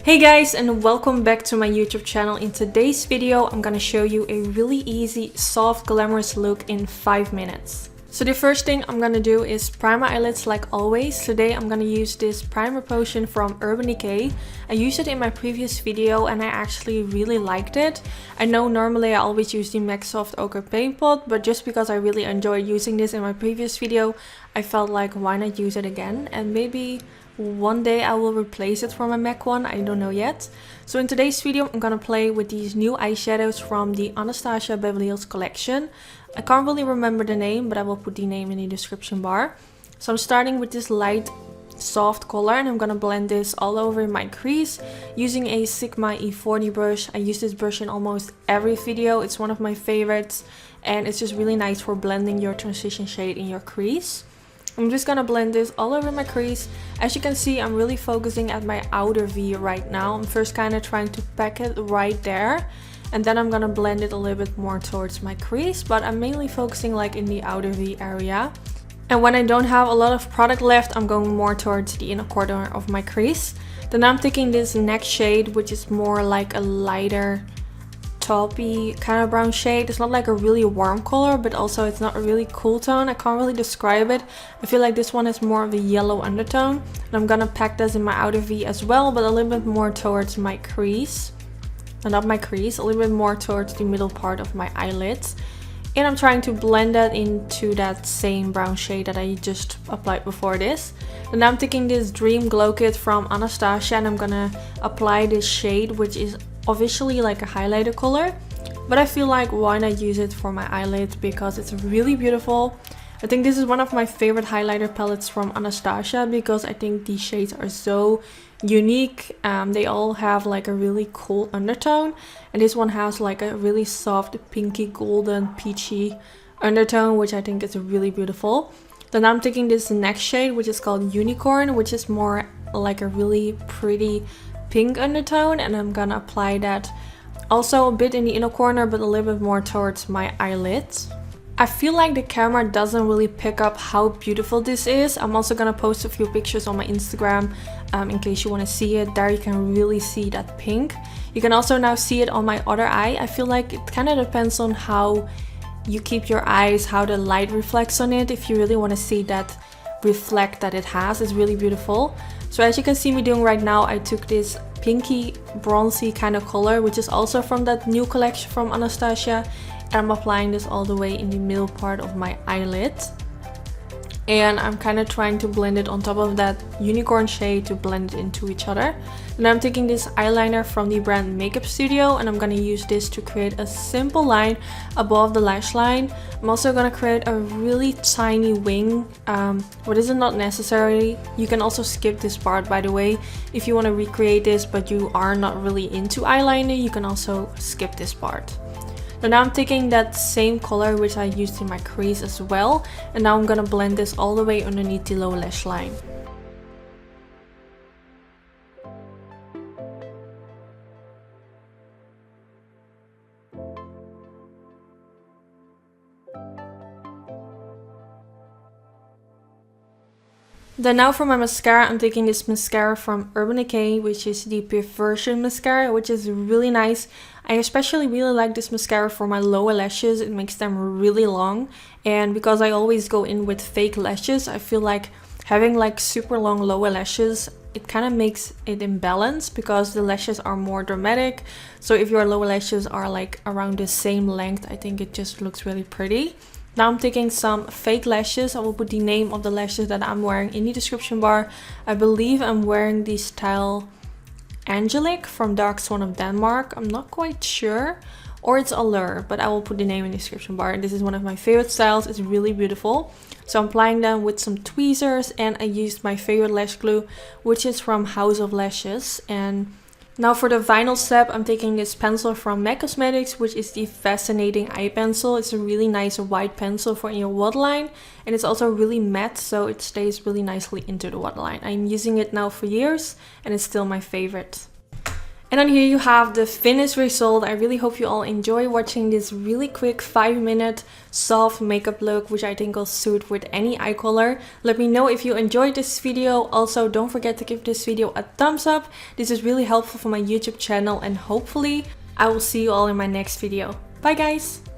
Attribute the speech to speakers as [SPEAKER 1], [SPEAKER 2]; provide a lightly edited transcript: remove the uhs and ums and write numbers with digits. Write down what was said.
[SPEAKER 1] Hey guys, and welcome back to my YouTube channel. In today's video, I'm gonna show you a really easy, soft, glamorous look in 5 minutes. So the first thing I'm gonna do is prime my eyelids like always. Today I'm gonna use this primer potion from Urban Decay. I used it in my previous video and I actually really liked it. I know normally I always use the MAC Soft Ochre Paint Pot, but just because I really enjoyed using this in my previous video, I felt like why not use it again, and maybe one day I will replace it for my MAC one, I don't know yet. So in today's video I'm gonna play with these new eyeshadows from the Anastasia Beverly Hills collection. I can't really remember the name, but I will put the name in the description bar. So I'm starting with this light soft color and I'm gonna blend this all over my crease using a Sigma E40 brush. I use this brush in almost every video. It's one of my favorites and it's just really nice for blending your transition shade in your crease. I'm just gonna blend this all over my crease. As you can see, I'm really focusing at my outer V right now. I'm first kind of trying to pack it right there, and then I'm gonna blend it a little bit more towards my crease, but I'm mainly focusing like in the outer V area. And when I don't have a lot of product left, I'm going more towards the inner corner of my crease. Then I'm taking this next shade, which is more like a lighter taupey kind of brown shade. It's not like a really warm color, but also it's not a really cool tone. I can't really describe it. I feel like this one has more of a yellow undertone, and I'm gonna pack this in my outer V as well, but a little bit more towards my crease. And not my crease, a little bit more towards the middle part of my eyelids. And I'm trying to blend that into that same brown shade that I just applied before this. And I'm taking this Dream Glow Kit from Anastasia and I'm gonna apply this shade, which is officially like a highlighter color, but I feel like why not use it for my eyelids because it's really beautiful. I think this is one of my favorite highlighter palettes from Anastasia because I think these shades are so unique. They all have like a really cool undertone, and this one has like a really soft pinky golden peachy undertone, which I think is really beautiful. Then I'm taking this next shade, which is called Unicorn, which is more like a really pretty pink undertone, and I'm gonna apply that also a bit in the inner corner, but a little bit more towards my eyelids. I feel like the camera doesn't really pick up how beautiful this is. I'm also gonna post a few pictures on my Instagram in case you want to see it. There you can really see that pink. You can also now see it on my other eye. I feel like it kind of depends on how you keep your eyes, how the light reflects on it. If you really want to see that reflect that it has, it's really beautiful. So as you can see me doing right now, I took this pinky bronzy kind of color, which is also from that new collection from Anastasia, and I'm applying this all the way in the middle part of my eyelid. And I'm kind of trying to blend it on top of that unicorn shade to blend it into each other. And I'm taking this eyeliner from the brand Makeup Studio and I'm going to use this to create a simple line above the lash line. I'm also going to create a really tiny wing, but this is not necessary. You can also skip this part, by the way. If you want to recreate this but you are not really into eyeliner, you can also skip this part. So now I'm taking that same color which I used in my crease as well, and now I'm gonna blend this all the way underneath the lower lash line. Then now for my mascara, I'm taking this mascara from Urban Decay, which is the Perversion mascara, which is really nice. I especially really like this mascara for my lower lashes. It makes them really long, and because I always go in with fake lashes, I feel like having like super long lower lashes, it kind of makes it imbalance because the lashes are more dramatic. So if your lower lashes are like around the same length, I think it just looks really pretty. Now I'm taking some fake lashes. I will put the name of the lashes that I'm wearing in the description bar. I believe I'm wearing the style Angelic from Dark Swan of Denmark. I'm not quite sure. Or it's Allure, but I will put the name in the description bar. This is one of my favorite styles. It's really beautiful. So I'm applying them with some tweezers, and I used my favorite lash glue, which is from House of Lashes. And now for the final step, I'm taking this pencil from MAC Cosmetics, which is the Fascinating Eye Pencil. It's a really nice white pencil for your waterline, and it's also really matte, so it stays really nicely into the waterline. I'm using it now for years, and it's still my favorite. And then here you have the finished result. I really hope you all enjoy watching this really quick 5-minute soft makeup look, which I think will suit with any eye color. Let me know if you enjoyed this video. Also, don't forget to give this video a thumbs up. This is really helpful for my YouTube channel, and hopefully I will see you all in my next video. Bye guys!